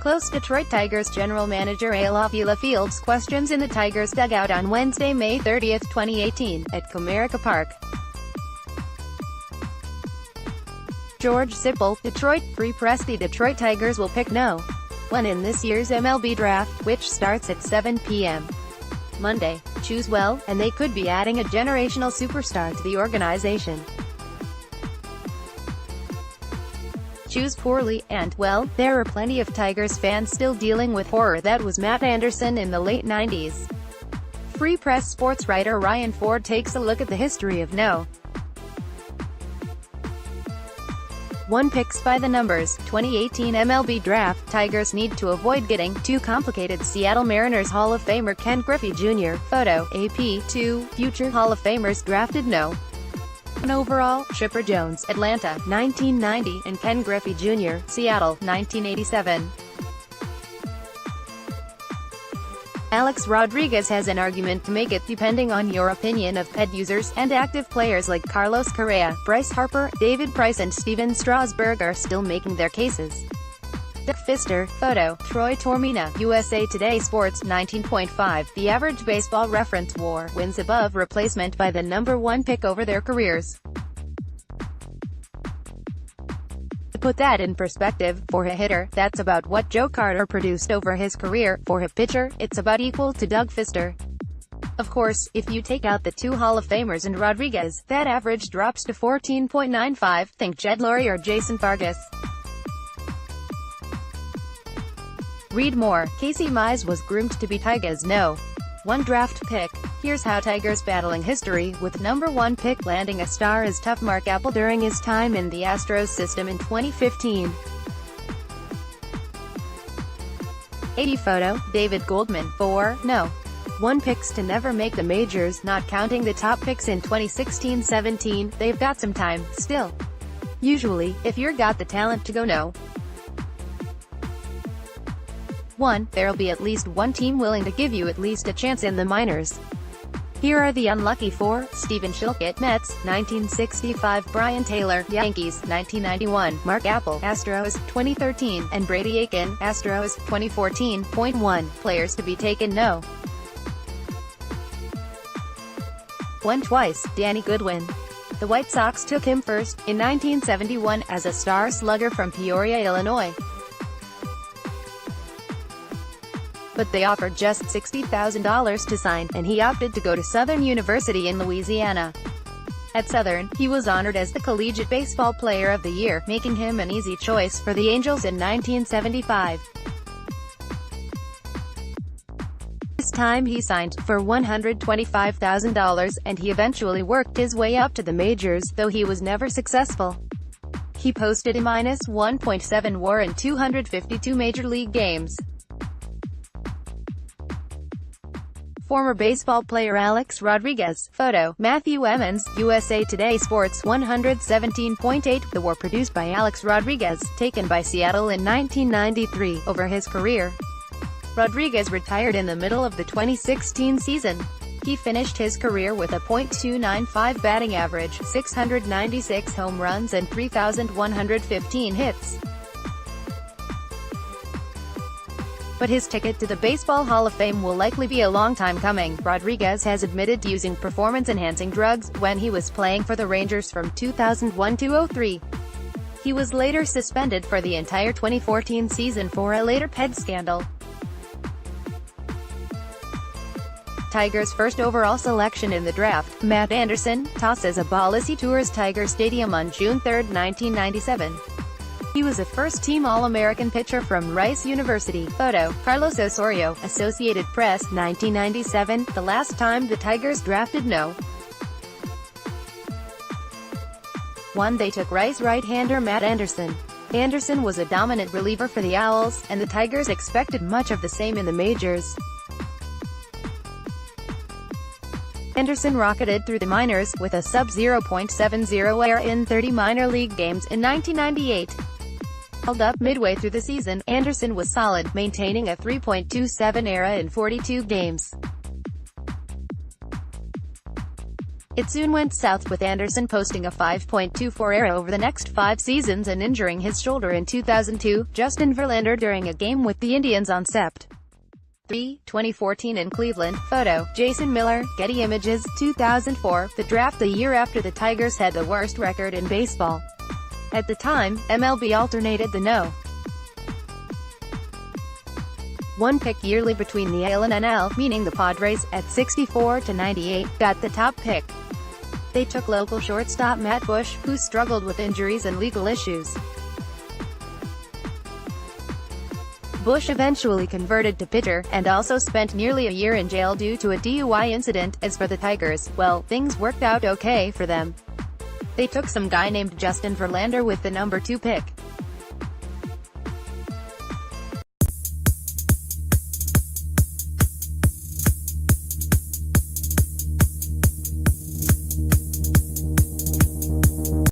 Close Detroit Tigers general manager Avila fields questions in the Tigers dugout on Wednesday, May 30, 2018, at Comerica Park. George Sipple, Detroit, Free Press. The Detroit Tigers will pick no. 1 in this year's MLB draft, which starts at 7 p.m. Monday. Choose well, and they could be adding a generational superstar to the organization. Choose poorly, and, well, there are plenty of Tigers fans still dealing with horror that was Matt Anderson in the late 90s. Free Press sports writer Ryan Ford takes a look at the history of no. 1 picks by the numbers. 2018 MLB Draft. Tigers need to avoid getting too complicated. Seattle Mariners Hall of Famer Ken Griffey Jr. Photo, AP. 2 future Hall of Famers drafted no. 1 overall, Chipper Jones, Atlanta, 1990, and Ken Griffey Jr., Seattle, 1987. Alex Rodriguez has an argument to make it, depending on your opinion of pet users, and active players like Carlos Correa, Bryce Harper, David Price and Steven Strasburg are still making their cases. Doug Fister. Photo, Troy Tormina, USA Today Sports, 19.5. The average Baseball Reference WAR wins above replacement by the number 1 pick over their careers. To put that in perspective, for a hitter, that's about what Joe Carter produced over his career. For a pitcher, it's about equal to Doug Fister. Of course, if you take out the 2 Hall of Famers and Rodriguez, that average drops to 14.95. Think Jed Lurie or Jason Vargas. Read more. Casey Mize was groomed to be Tigers' no. 1 draft pick. Here's how Tigers battling history, with number 1 pick landing a star is tough. Mark Appel during his time in the Astros system in 2015. 80 photo, David Goldman. 4 no. 1 picks to never make the majors, not counting the top picks in 2016-17, they've got some time, still. Usually, if you're got the talent to go no. 1, there'll be at least 1 team willing to give you at least a chance in the minors. Here are the unlucky 4, Stephen Shilkett, Mets, 1965, Brian Taylor, Yankees, 1991, Mark Appel, Astros, 2013, and Brady Aiken, Astros, 2014. 1 players to be taken no. 1 twice, Danny Goodwin. The White Sox took him first, in 1971, as a star slugger from Peoria, Illinois. But they offered just $60,000 to sign, and he opted to go to Southern University in Louisiana. At Southern, he was honored as the Collegiate Baseball Player of the Year, making him an easy choice for the Angels in 1975. This time he signed for $125,000, and he eventually worked his way up to the majors, though he was never successful. He posted a -1.7 WAR in 252 Major League games. Former baseball player Alex Rodriguez. Photo, Matthew Emmons, USA Today Sports, 117.8. The WAR produced by Alex Rodriguez, taken by Seattle in 1993, over his career. Rodriguez retired in the middle of the 2016 season. He finished his career with a .295 batting average, 696 home runs and 3,115 hits. But his ticket to the Baseball Hall of Fame will likely be a long time coming. Rodriguez has admitted using performance-enhancing drugs when he was playing for the Rangers from 2001 to 2003. He was later suspended for the entire 2014 season for a later ped scandal. Tigers' first overall selection in the draft, Matt Anderson, tosses a ball as he tours Tiger Stadium on June 3, 1997. He was a first-team All-American pitcher from Rice University. Photo, Carlos Osorio, Associated Press, 1997, the last time the Tigers drafted no. 1 they took Rice right-hander Matt Anderson. Anderson was a dominant reliever for the Owls, and the Tigers expected much of the same in the majors. Anderson rocketed through the minors, with a sub-0.70 ERA in 30 minor league games in 1998. Held up midway through the season, Anderson was solid, maintaining a 3.27 ERA in 42 games. It soon went south, with Anderson posting a 5.24 ERA over the next 5 seasons and injuring his shoulder in 2002. Justin Verlander during a game with the Indians on Sept. 2014 in Cleveland. Photo, Jason Miller. Getty Images. 2004, the draft the year after the Tigers had the worst record in baseball. At the time, MLB alternated the no. 1 pick yearly between the AL and NL, meaning the Padres, at 64 to 98, got the top pick. They took local shortstop Matt Bush, who struggled with injuries and legal issues. Bush eventually converted to pitcher, and also spent nearly a year in jail due to a DUI incident. As for the Tigers, well, things worked out okay for them. They took some guy named Justin Verlander with the number 2 pick.